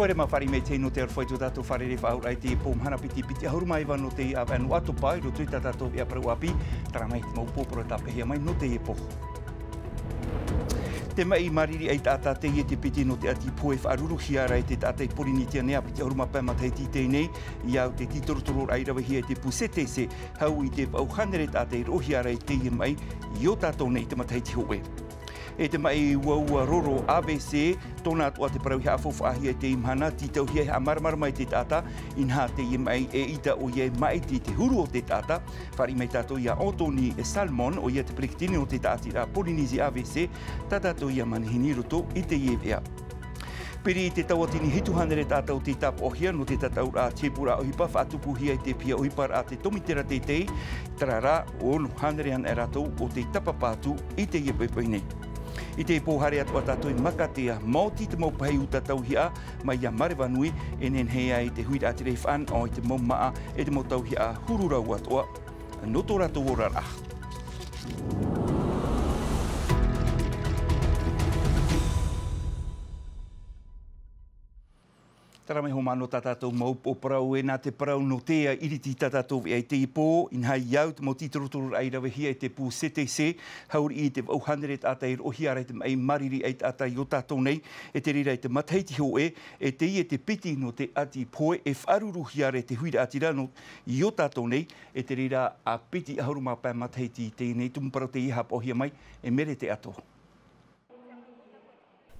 Koere mawhari me te no te arwhaitu tātou whare re whahur ai te pōm hana piti piti ahuru mai wano te anu atopa i roto i tātou i aprau api, tara mai te mau pōporo tāpehia mai no te e po. Te mai mariri ai tātā te i te piti no te ati poe whaaruru hiara i te tātai porinitia nea piti ahuru mapea matai titei nei, i au te titorotoro ai rawa hia i te pusete se hau i te pau hanere tātai rohiara i te i mai i o tātou nei te matai ti hoe. E te mai waua roro ABC, tōna atua te parau hea awhawhahia te imhana, titau hia hea maramara mai te tāta, inha te i mai e ita o ia mai te huru o te tāta, whari mai tātou ia Otoni e Salmon o ia te prektini o te tāti rā Polinesi ABC, tā tātou ia manihini roto i te iewea. Piri te tauatini hituhanere tātou te tap ohia no te tatau rā tepura ohipa, whaatupu hia i te pia ohipa rā te tomitera te tei, tara rā o no hanerean e rātou o te tapapātu i te iewepoi nei. I te pōhare atua tātou i makatea, mauti te mau pahi uta tauhia, mai ia marewanui, e nen hea i te huira atirei whan, o i te mau maa, e te mau tauhia hururau atua, no tō rātou orara. Tara mai ho mano tātou mau o parau e nā te parau no tea iriti tātou e te ipo, inha iau te mau titorotoro ai rawe hia e te pū sete se, hauri i te auhanere tātai rohi ara i te mai mariri ai tātai o tātou nei, e te rira i te mataiti ho e te i e te piti no te ati poe e wharuruhi ara e te huira atira no i o tātou nei, e te rira a piti ahuruma pā mataiti te nei, tumparau te iha pohia mai, e mere te ato.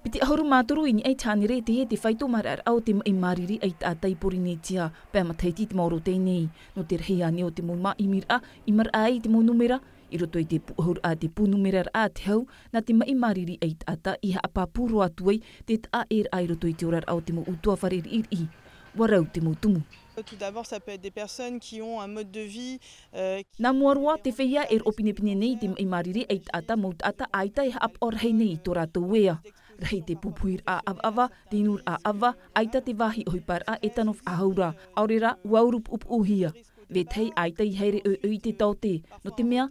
Piti ahuru māturu ini ai tānere te he te whaito marar au te mai mariri ai tātai porinetia, pēr mataiti te mauro te nei, no te rehea ne o te mau mai mira, i mar ai te mau numera, i roto i te ahuru a te pū numera a te hau, na te mai mariri ai tāta i haapa pūro atuai, te ta er ai roto i te orar au te mau utua whareri i, warau te mau tumu. Tout d'abord, ça peut être des personnes qui ont un mode de vie. Nā muarua te whea opinepine nei te mai mariri ai tāta mau tāta aita i haap orhei nei tō rātou wea. Rei te pupuir a ava, te inur a ava, aita te wahi ohipar a etanof a haura, aurera uaurup up uhia. Vetei aita i heire i te taute, no te mea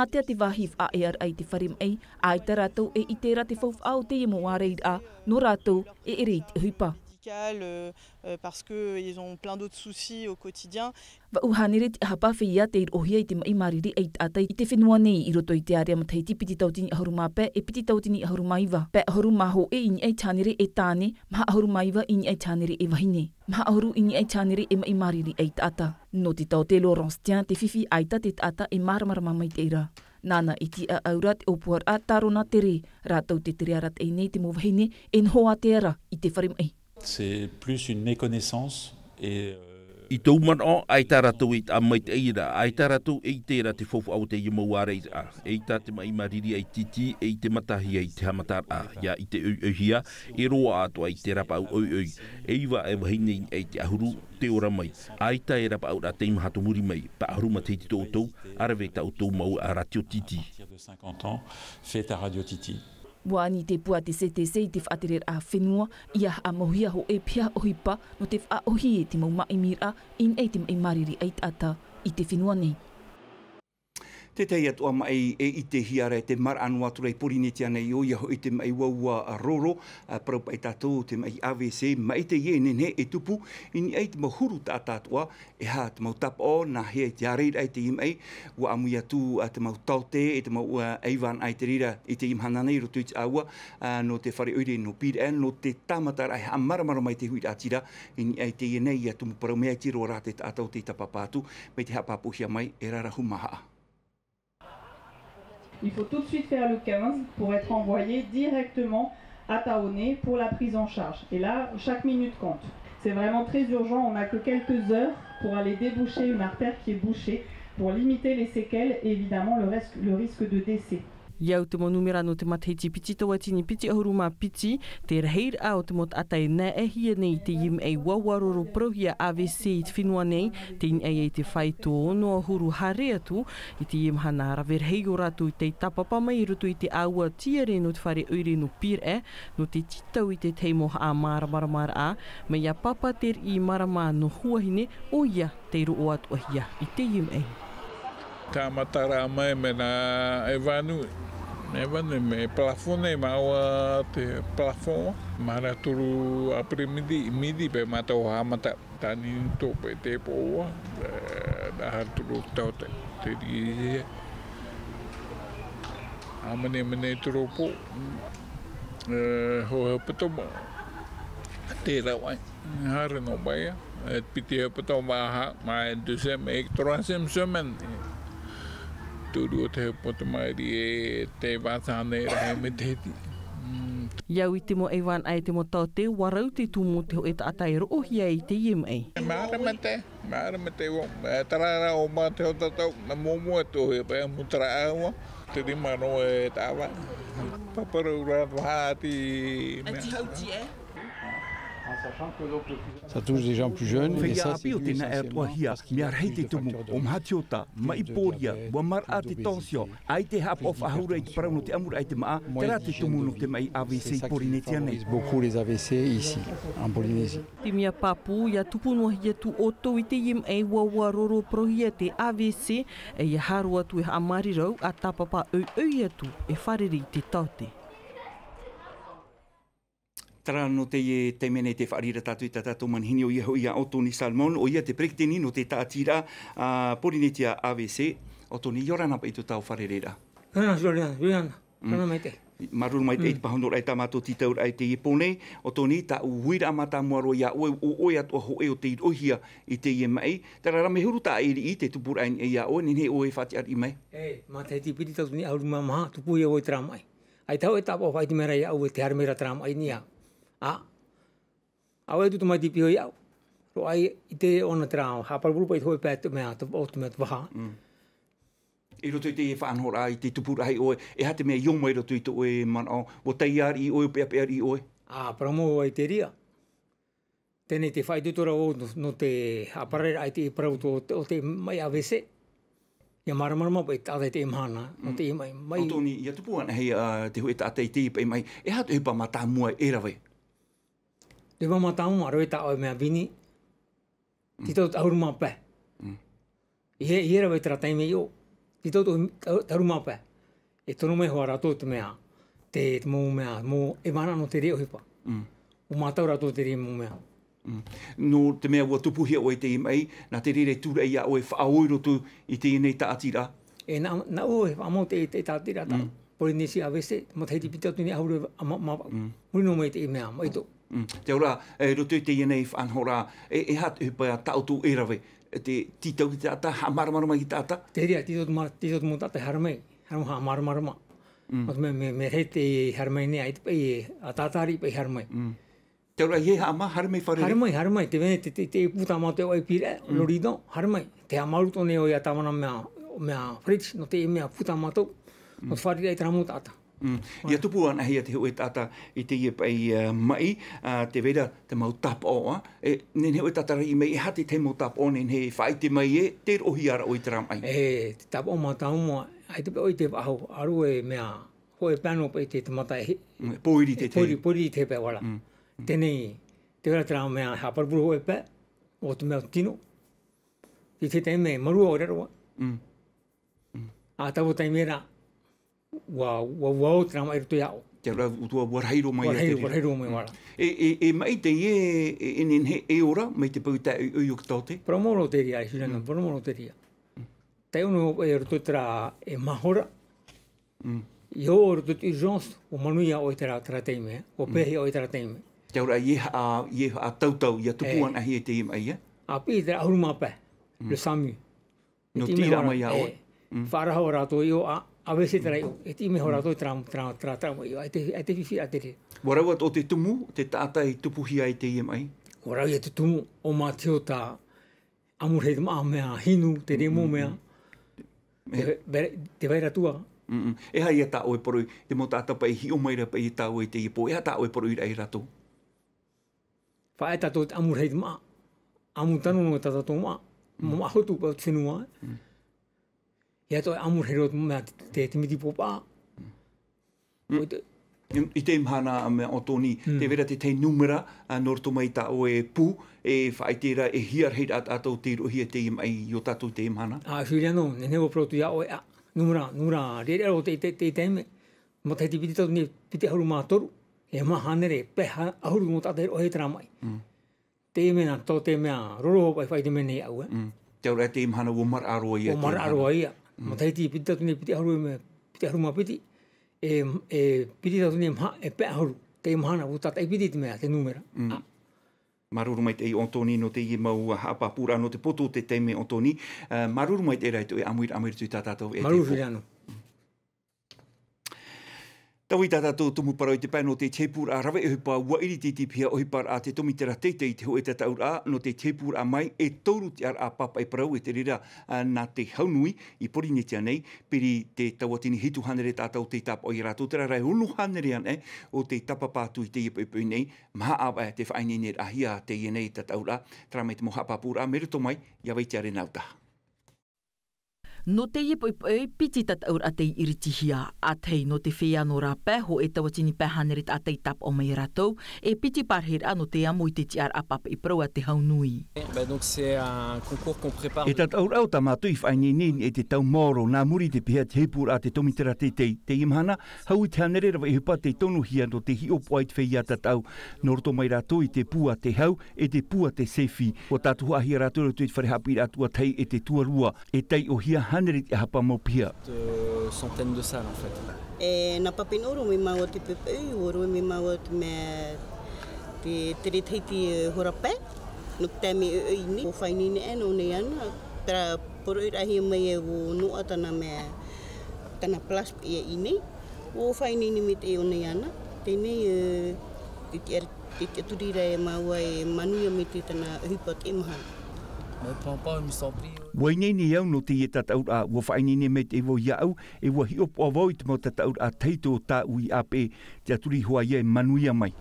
atea te wahif a ear ai te wharim ei, aita rātou e i tērā te whauf au te emo areid a, no rātou e ere te huipa. Parce qu'ils ont plein d'autres soucis au quotidien. Va uhanere te hapa whia te irohia i te mai mariri ai tātai i te whenua nei i roto i te area mataiti piti tautini ahuruma pē e piti tautini ahuruma iwa. Pē ahuruma ho e ini ai tānere e tāne, maha ahuruma iwa ini ai tānere e wahine. Maha ahuru ini ai tānere e mai mariri ai tāta. No te tau te Laurence Tian te whiwhi aita te tāta e maramarama mai te ira. Nāna i ti a aura te opuar a tarona te re, rātau te tere arat ei nei te mo wahine e nhoa te ara i te wharim ei. C'est plus une méconnaissance et I tau mana ai taratu i a mai te eira, ai taratu e tērā te whofu au te i mauare i a. E tā te mai mariri ai titi, e te matahi ai te hamatar a. Ia i te hia, e roa atua i te rapa au oi. E iwa e wahine ai te ahuru te ora mai. Ai ta e rapa au rā te imahato muri mai, pa ahuruma te tito o tau, arawe ta o tau mau a ratio titi. De 50 ans, fait à Radio Titi. Wani te pua te CTC i te whaaterer a whenua, ia a mohia ho e pia ohipa no te wha ohi e te mau mai mira in e te mai mariri ai tata i te whenua nei. Te tei atua mai e i te hiara e te mar anu atu rei porinetia nei o ia ho i te mai waua roro, parau pai tātou te mai AVC, mai te ie nene e tupu, ini ei te mau huru tātātua, e ha te mau tapa o, nā hea te areira ai te imei, ua amui atu te mau taute, e te mau eivan ai te rira i te imhana nei roto i te aua, no te whare oire no pire, no te tamatara ai amaramara mai te hui atira, ini ei te ie nei atu mu parau mea tiro rā te tātou te tapapātu, me te hapapuhia mai e rara humaha. Il faut tout de suite faire le 15 pour être envoyé directement à Taoné pour la prise en charge. Et là, chaque minute compte. C'est vraiment très urgent, on n'a que quelques heures pour aller déboucher une artère qui est bouchée, pour limiter les séquelles et évidemment le risque de décès. Iau te mo numera no te mataiti piti tawatini piti ahuruma piti, te reheir au te mot atai na e hia nei te im ei wawaroro prohia AVC i te whinua nei, te in ei te whaito no ahuru hare atu, i te im hana rawer hei o ratu i te tapapa mai rutu i te aua tiare no te whare oire no pire, no te titau i te teimo a maramara a, me ia papa ter i marama no huahine o ia te ro atu ahia i te im ei. Ka matara mai me na e wanu me plafone maua te plafon mara turu midi pe matau hamata tani to pe te poa da turu tau te di amane turu po ho petoma te rawai har no baya piti petoma ma deuxième et troisième semaine tudo te potoma di te vasane ra me te Iau i te mo eiwan ai te mo tau te warau te tumu te ho e ta atai rohi ai te iem ai. Mara mate wo tarara o ma te o tatau na momo e to e pa mutra awa te di mano e tawa paparu ra hati Ça touche des gens plus jeunes. Et ça, c'est plus essentiellement parce qu'il y a des facteurs de risque. Beaucoup les AVC ici, en Polynésie. Timia papu ia tupunua hia tu oto i te iem ai wawaroro prohia te AVC e ia harua tu e hamarirau a tapapa au atu e whariri te taute. Tara no te mene te whaarira tātou i tātou manhini o ia o Tony Salmon o ia te prekteni no te tātira Polynesia AVC o Tony Yorana pa i tu tau wharerera. Rana mai te. Maruru mai te i pahanor ai tamato titaur ai te ipone o Tony ta uwira amata muaro ia o atu ho e o te irohia i te ie mai. Tara rame huru ta iri i te tupura ai ia o ni he o e whati ar i mai. Ma te ti piti tau ni auru maha tupu ia o e tram ai. Ai tau e tapa o whaiti mera ia o e te harmera tram ai ni au. Au e tutu mai tipi hoi au. Ro ai i te ona trao. Haparburu pa i hoi pētu mea o tu mea tu waha. I roto i te e whaanhora i te tupura ai oe. E hate mea ioma i roto i te oe mana o teiari i oe o peapeari i oe. Paramo ai te ria. Tēnei te whai tutora o no te haparera ai te parauto o te mai AVC. Ia maramarama pa i tātai te imhana. O te imai. O tōni, ia tupu ana hei te hoi tātai te ipa i mai. E hatu hepa mata mua e rawe. Te wamatamu aro e tāo e mea vini, titau tauruma pē. I hera wei tera taime i o, titau tauruma pē. E tono mai hoa rato te mea, te mō mea, mō e mana no te reo hipa. O mātau rato te reo mō mea. No te mea ua tupuhia o e te imai, nā te rere tura ia o e whaoiro tu i te inei tātira. Na o e whamau te tātira tā. Polynesia AVC, ma teiti pita tuni ahure murino mai te mea, maito. Te ora, roto i te ienei whanhora, e hatu hipa tautu e rawe, te titau ki tāta, ha maramarama ki tāta? Te rea, titau mō tāta haramei, ha maramarama. Me rei te haramei nea, i te pei a tātari pei haramei. Te ora, ie ha ama, haramei wharere? Haramei, te vene, te puta mao te oi pire, lorido, haramei. Te ha maruto ne o ia tamana mea fridge, no te mea puta mao tau, no te wharere ai teramu tāta. Ia tupu ana hea te hoi tata i te ie pai mai, te vera te mau tap oa. Nen hoi tata rai mai, e hati te mau tap o, nen he whai te mai e, te rohi ara oi te ram ai. Te tap o ma taumua, ai te oi te aho, aru e mea, hoi pēno pai te mata e. Poiri te te. Poiri te pē wala. Tenei, te vera tera mea haparpuru hoi pē, o te mea tino. I te te me marua o reroa. A tawo tai mera, wa o tera mai ruto iao. Te ora utua warhairo mai. Warhairo mai wala. E mai te e nen he e ora, mai te pauta e o kitaute? Promoro te ria, Juliana, promoro te ria. Te ono e ruto tera e mahora. I o ruto te urgence, o manuia o tera teime, o pehi o tera teime. Te ora ie a tautau, ia tupuan ahi e te ima ia? A pi tera ahuruma pe, le sami. No tira mai a oi. Wharaho rato i o a vese tera i o. E ti me horato i tramo i o. E te whiwhi a te re. Warau o te tumu, te tātai tupuhia i te ima i? Warau i te tumu o mā teo tā amurhei te maa mea hinu, te remo mea. Te waira tua. E hai a tā oe poroi, te mo tāta pai hi o maira pai i tā oe te ipo. E ha tā oe poroi rai rato? Whae tātou te amurhei te maa. Amutanu no tātou tō maa. Mā hotu pa whenua. Ia toi amurhei roto mea te miti popā. I te imhana me o tōni, te vera te tei numera norto mai tā oe pū, e whaitera e hiar hei atou te rohi te im ai o tātou te imhana. Juliano, ne nevo protu ia oe numera, rere o te teime. Mo te piti tau ni piti ahuruma toru. E mahanere peha ahuru mo tātai o he tramai. Te mena tō te mea roro pai whai te mene au. Te ora te imhana o mar aroa ia. O mar aroa ia. Mo te piti tau ni piti ahuruma piti. Piti tau ni e pe ahuru. Te imhana o tātai piti te mea te numera. Maruru mai te i ontoni no te i mau hapapura no te poto te teime ontoni. Maruru mai te reito e amuir tui tātātou e te Maruru whiri anu. Tau i tātātou tumu parau i te pēno te tepura a rawe e hupa ua iri te tipia o hipar a te tomitera teitei te ho e tata ura no te tepura a mai e touru te ar a papa e parau e te rira nā te haunui i porinetia nei piri te tauatini hitu hanere tātou te tap o i rātou tera rai hunu hanere ane o te tapapātu i te ipu nei maha awa te whainene ahia te ienei tata ura tra mai te moha papura meruto mai ia wei te are nautaha. No te ipoi piti tataur a te iritihia a tei no te whea no rā pē ho e tawatini pēhaneret a te tap o mai rātou e piti parhera no te amo i te tiar a papa i prau a te haunui. E tataur au tamātu i whainini e te tau moro nā muri te pia te hepura a te tomitera te imhana hau i te hanere rawa i hupa te tonuhia no te hi opo ai te whea tatau no roto mai rātou i te pua te hau e te pua te sefi o tātu ahia rātou i te wharehapi rātua tei e te tuarua e tei o hia hanere te hapa mo pia. Centaines de salles en fait. E na papinoro me mau te pepe o ro me mau te me te reteiti horape no te me ini o faini ne no ne ana tra por rahi mai o no atana me tana plus e ini o faini ni mit e o ne ana te ne te turira e mau e manu me te tana hipat imhan. Wainei ni au no te i tataur a ua whainene me te ewo iau e ua hi opo avau i te mau tataur a teito o tā ui ape te aturi hoa ia e manuia mai.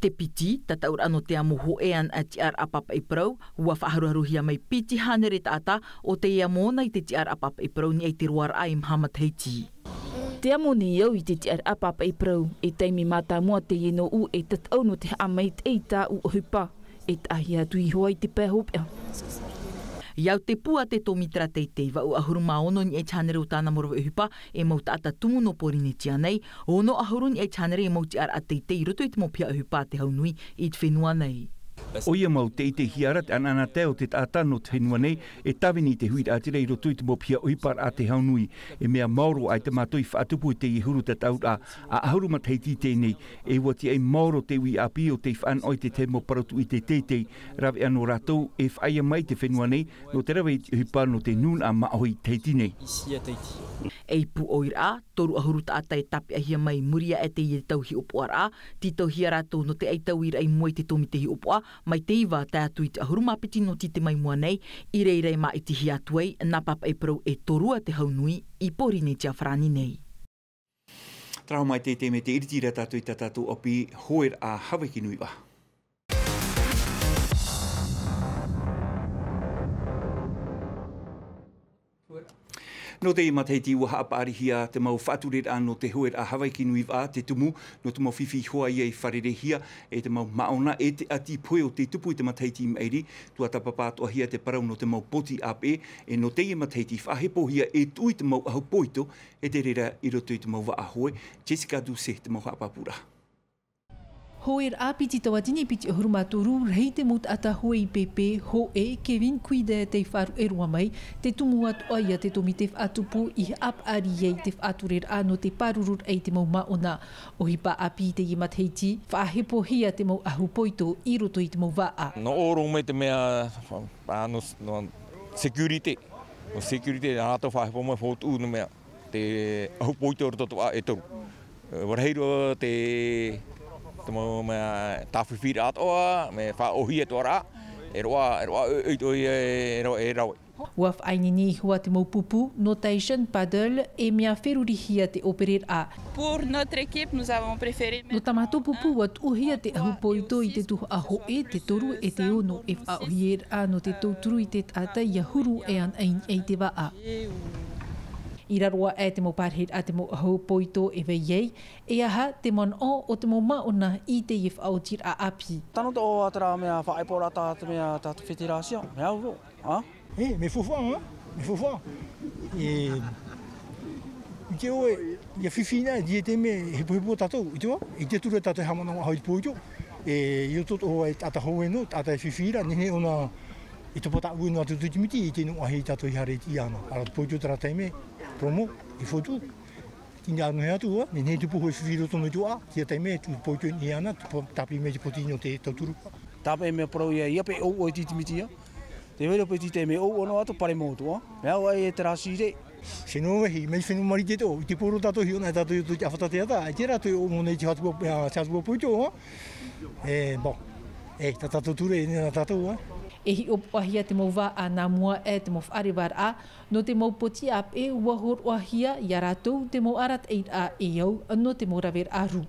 Te piti, tataur ano te amu ho ean a tiar a papa i prau, ua whaharuharuhia mai piti hanere tata o te ia mōna i te tiar a papa i prau ni ei te ruar a i Muhammad Heiti. Te amo ni iau i te tiar a papa i prau, e teimi mata mua te ino u e tatau no te amai te eita u hupa. E tahia tui hoa i te pēhopea. Iau te pua te tomitra teitei wa u ahuru maono ni e chanere o tāna morowa e hupa e mau taata tumu no porinetia nei, ono ahuru ni e chanere e mau te ar a teitei roto i te mopia e hupa te haunui i te whenua nei. O ia mau te ite hiara te anana te o te tātano te whenua nei e tawini te hui atira i roto i te mopia o hipar a te haunui e mea mauro ai te mātoi whaatupu i te ihuru te taura a ahuru mateiti tēnei e ua te ei mauro te ui api o te whaan oi te te moparatu i te teitei rawe anō rātou e whaia mai te whenua nei no te rawe i hipar no te nun a maoi teiti nei. Ei pu oira, toru ahuru taata e tapi ahia mai muria e te i tau hi opoara, ti tau hi rātou no te ei tau ira i moi te tomi te hi opoa, mai te iwa te atu i te ahuru mapiti no ti te mai mua nei, i reirei ma i te hi atuei, nā papa e prau e torua te haunui i porinetia whrani nei. Trau mai te me te iritira tātou i tātou opi hoer a haweki nui wa. No te imateiti ua haaparihia te mau whaturir no te hoer a Hawaii nui wā te tumu, no te mau whiwhi hoa ia i wharerehia e te mau maona e te ati poe o te tupu i te mateiti imairi, tua tapapātua hia te parau no te mau poti ape, e no te imateiti whahepohia e tui te mau ahu poito, e te rera i roto i te mau wa ahoe, Jessica Duse te mau haapapura. Hoer a piti tawatini piti ahuruma toru rei te mut ata hoe i pepe ho e Kevin kuide te wharu e rua mai te tumu atu aia te tomi te whatupu i ap ari ei te whaturer ano te parurur ei te mau maona o hipa api te i matheiti whahepo hia te mau ahu poito i roto i te mau waa. No oro mai te mea no security. No security ato whahepo mai whotu no mea te ahu poito roto toa e tau. Warheiro te Tamo mea tawhiwhira atoa, me whaohi atoa rā, e roa e rawe. Waf ainini hua te mau pupu, Notation Paddle e mea wherurihia te operer a. Pour notre équipe, nous avons préféré... No tamato pupu wat uhia te ahu poito i te tuhu aho e te toru e te ono e whaohier a no te tauturu i te tata ia huru e an ein e te waa. I raroa e te mo parhir a te mo aho poito e wei ei, e aha te mon o te mo maona i te i whaotir a api. Tano to o atara mea whaepora ta te mea tatu whetirasia, mea uro, ha? Mais il faut voir, hein? Il faut voir. Et te oe, ia whiwhina, ia te me he puhipo tatou, i te wa? I te tura tatou hamana wa hau i poijo. I o toto hoa i tata hou eno, tata i whiwhira, nehe ona i te pata ueno atu tutimiti, i te no ahi tatou i hare i ana. Ara poijo tara teime, promo, i fotu. Tini anu he atu wa, nehe te poho i whiwhira tono i toa, tia teime, tu poijo i ana, tapi me te potino te tauturu. Tāpe me pro ia pe o titimiti ia. Te wera pe tite me o ono ato pare motu a. Mea wai e te rasi re. Whenua wehi, mei whenua mari te tō, i te poro tato hi ona tato i tu te awhata te ata, i te rato i o monei te hatua poijo, bon, ta tato ture i nena tato, E hi opahia te mau wā a nā mua e te mau whaarewar a, no te mau poti ap e ua hor wahia i a rātou te mau arat eit a e au, no te mau rawer a ru.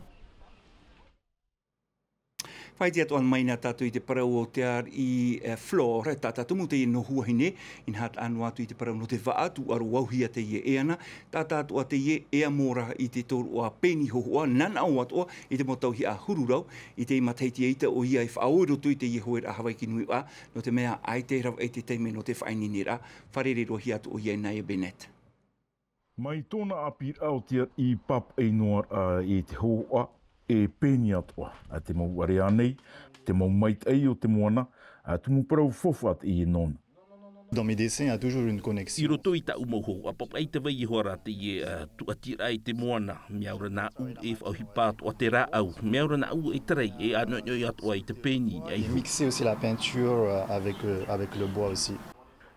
Whai te atu an maina tātou i te parau o te ar i Flora, tātou mo te i no huahine, in hat anu atu i te parau no te waatu aru wauhia te ie e ana, tātou a te ie ea mora i te toru o a peni hohoa, nana au atua i te motau hi a hururau, i te imateiti eita o ia i whaoero tu i te ie hoer a Hawaii ki nui a, no te mea ai te rau e te teime no te whainini ra, wharerero hi atu o ia i Naya Bennett. Mai tōna api au tia i pap e noa i te hoa, e pēni atua. Te mau ware anei, te mau mait ei o te moana, tu mu parau fofat i e nona. Dans mes dessins, il y a toujours une connexion. I roto i ta umoho, a papa i te vai i hora te i tu atira i te moana, miaura nā u e whauhi pātu a te rā au, miaura nā u e terei e anu i atua i te pēni. Mixer aussi la peinture avec le bois aussi.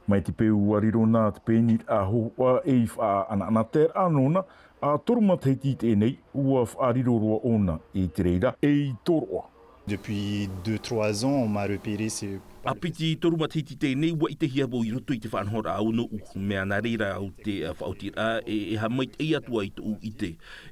Mai te peu wariro nā te pēni a hoa e i wha ana ter anona, a tormat hei tite nei, ua whaariroroa ona i te reira, e i toroa. Depuis 2-3 ans, on m'a repéré ces... A piti torumat hei tite nei, ua i te hiabo i roto i te whanhora au no u, mea nā reira au te whautira, e hamait ei atua i tu i te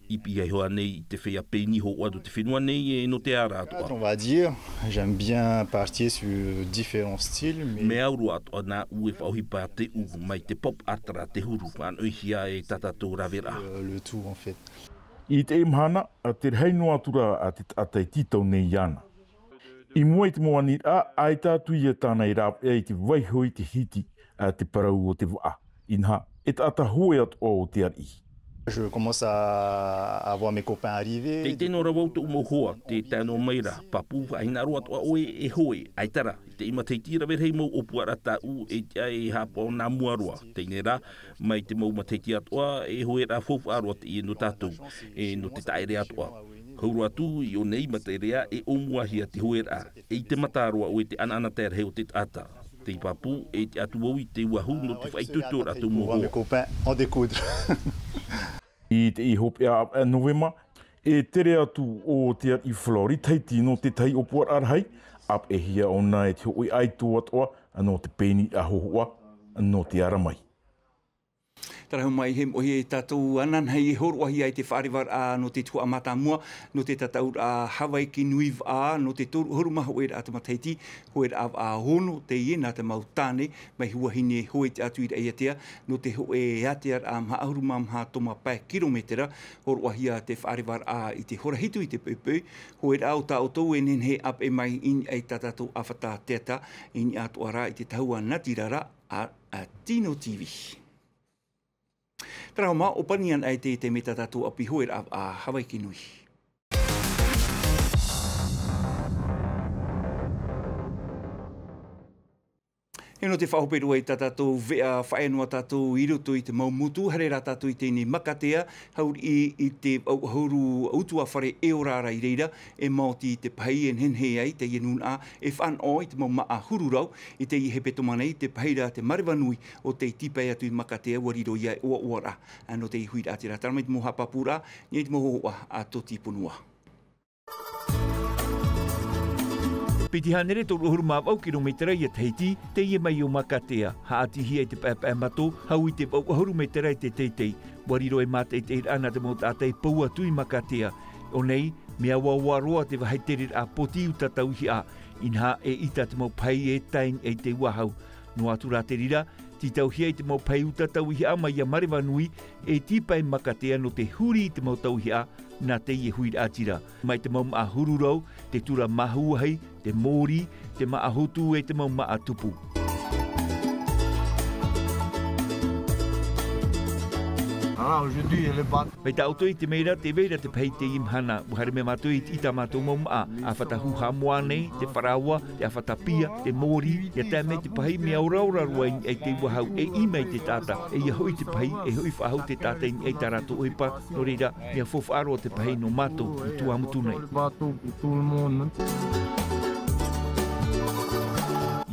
ipi hei hoa nei, i te whea pēni ho adu te whenua nei, e no te ara atua. On va dire, j'aime bien partir sur différents styles, mais... Me auru atua nā u e whauhi pā te u, mai te pop atara te huru, an uihia e tatatou ravera. Le tout, en fait. I te imhana, te reino atura a te atai titau nei iana. I mua i te moani ai tātu i tāna i rāp e te waihoi te hiti te parau o te waa. Inha, e tāta hoe atua o te ari. Je commence à voir mes copains arriver. Te tēnō rawau te umohoa, te tēnō maira, papu, aina roa toa oe e hoe, aitara. Te ima te tira ver hei mau opuara ta u e te ai hapa o nā muaroa. Teine rā, mai te mau mateiti atoa e hoe rā fofu aroa te i no tātou, e no te taere atoa. Kauru atu i o nei materea e omuahia te hoe rā, e te mataroa o e te ana ter heo te ata. Te papu e te atu au i te wahu no te whaituto rā tu mohoa. Mes copains en découdre. I te i hope a novema, e tere atu o te i Flori, teiti no te tai opuar arhai, ap e hia o nā e te hoi aitu atoa, no te pēni a hohoa, no te aramai. Tara mai he mohi e tātou anan hei e horoahi ai te whaarewar a no te tua amata mua, no te tātou a Hawaii ki nuiv a, no te horumaha oe a te mataiti, hoe a hono te ie nā te mau tāne, mai huahine hoe te atu i rei atea, no te hoe e atea a mha ahuruma mha toma pai kilometera, horoahi a te whaarewar a i te horahitu i te pēpē, hoe a o tā o tau e nenhe ap e mai in ai tātou awhata teata, in atu ara i te taua natirara a Tino TV. Trauma o panian ai te meta tatu api hoer a Hawaii ki nui. E no te whahoperu ai tātou vea whaenua tātou i roto i te maumutu, hare rā tātou i tēnei makatea, hauri i te hauru autua whare e orara i reira, e maoti i te pahi en henhe ai, te ienun a, e whan o i te mau maa hururau, i te i he petomanei, te pahira te mariwanui o te tipai atu i makatea, wariro ia o ora, no te i hui rātira. Taramai te moha papura, ni te mohoa a toti punua. Piti hanere tōru huruma au kilometera i a Tahiti, te ie mai o makatea. Haatihi ai te pēpē mato, hau i te wauahuru metera i te teitei. Wariro e mate te ana te mot atai pau atu i makatea. O nei, mea wawaroa te wahaitere a poti u tatau hi a. Inha e ita te mau pai e taing e te wahau. No atu rā te rira, ti tau hi ai te mau pai u tatau hi a mai a marewanui e tipai makatea no te huri i te mau tau hi a nā te ie hui rātira. Mai te mau maa hururau, te tura mahuahai, te mōri, te maa hotu e te mau maa tupu. Voilà, aujourd'hui, elle est batte. Mai ta auto i te meira te vera te pei te imhana. Buhare me matui i ta matou mauma a whatahu hamoa nei, te wharaua, te awhatapia, te mori, ia te me te pahi me auraura ruain e te wahau e imei te tata. E ia hui te pahi, e hui whahau te tata i e tarato oipa, no reira, ia whofaro te pahi no matou i tu amutu nei.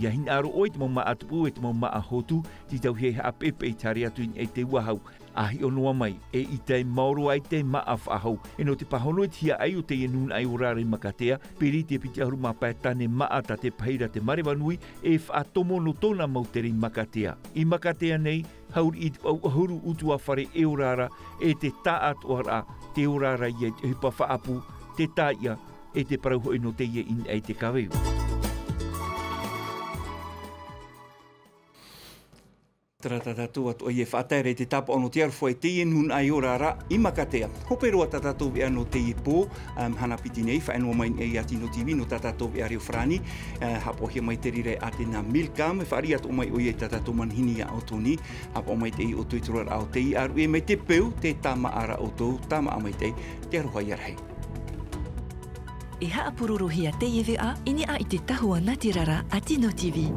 Ia hin aro oi te mauma atupu e te mauma a hotu, ti tau hei hapepe i tari atu i te wahau. Ahi o noa mai, e i te mauro ai te maa whahau. E no te pahono i tia ai o te enun ai urare makatea, peri te piti ahuruma paetane maa ta te pahira te marewanui, e whaatomo no tona mauteri makatea. I makatea nei, hauri i te ahuru utua whare e urara, e te taat ora, te urara i e te hipa whaapu, te taia, e te parauhoi no te ia in ai te kaweu. Taratatu atu e whātere te tapa ono te arwhai te enun ai orara i makatea. Hoperoa tatatu e ano te ipo, hana piti nei, whaenua mai e ati no TV, no tatatu e areo frani, hapohia mai te rire a te na milkam, e whaari atu mai o i e tatatu manhini a otoni, hapo mai te i o tuiturara ao te i aru e mai te peu, te tama ara o tō, tama a mai te arohai arhei. E haa pururuhia te iwi a, ini a i te tahua natirara a Tino TV.